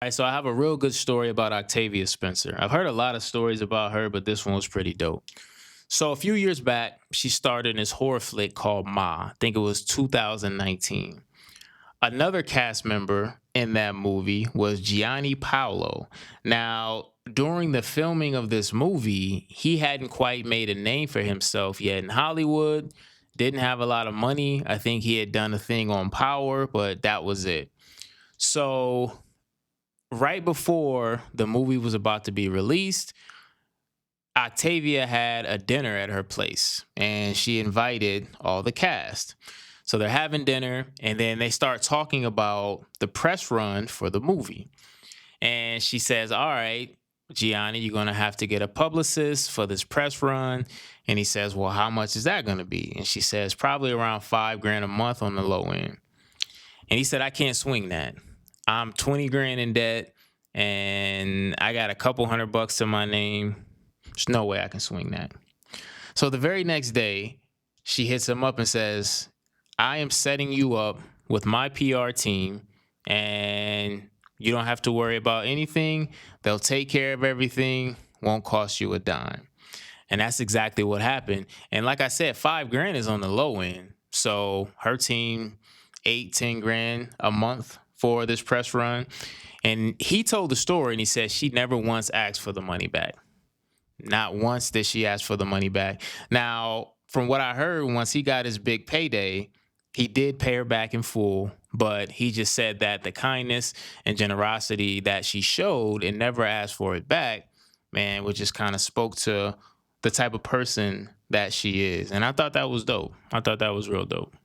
All right, so I have a real good story about Octavia Spencer. I've heard a lot of stories about her, but this one was pretty dope. So a few years back, she starred in this horror flick called Ma. I think it was 2019. Another cast member in that movie was Gianni Paolo. Now, during the filming of this movie, he hadn't quite made a name for himself yet in Hollywood, didn't have a lot of money. I think he had done a thing on Power, but that was it. So, right before the movie was about to be released, Octavia had a dinner at her place and she invited all the cast. So they're having dinner and then they start talking about the press run for the movie. And she says, "All right, Gianni, you're going to have to get a publicist for this press run." And he says, "Well, how much is that going to be?" And she says, "Probably around 5 grand a month on the low end." And he said, "I can't swing that. I'm 20 grand in debt and I got a couple $100 to my name. There's no way I can swing that." So the very next day, she hits him up and says, "I am setting you up with my PR team and you don't have to worry about anything. They'll take care of everything, won't cost you a dime." And that's exactly what happened. And like I said, 5 grand is on the low end. So her team, 8, 10 grand a month for this press run. And he told the story and he said she never once asked for the money back. Not once did she ask for the money back. Now, from what I heard, once he got his big payday, he did pay her back in full, but he just said that the kindness and generosity that she showed and never asked for it back, man, which just kind of spoke to the type of person that she is. And I thought that was dope. I thought that was real dope.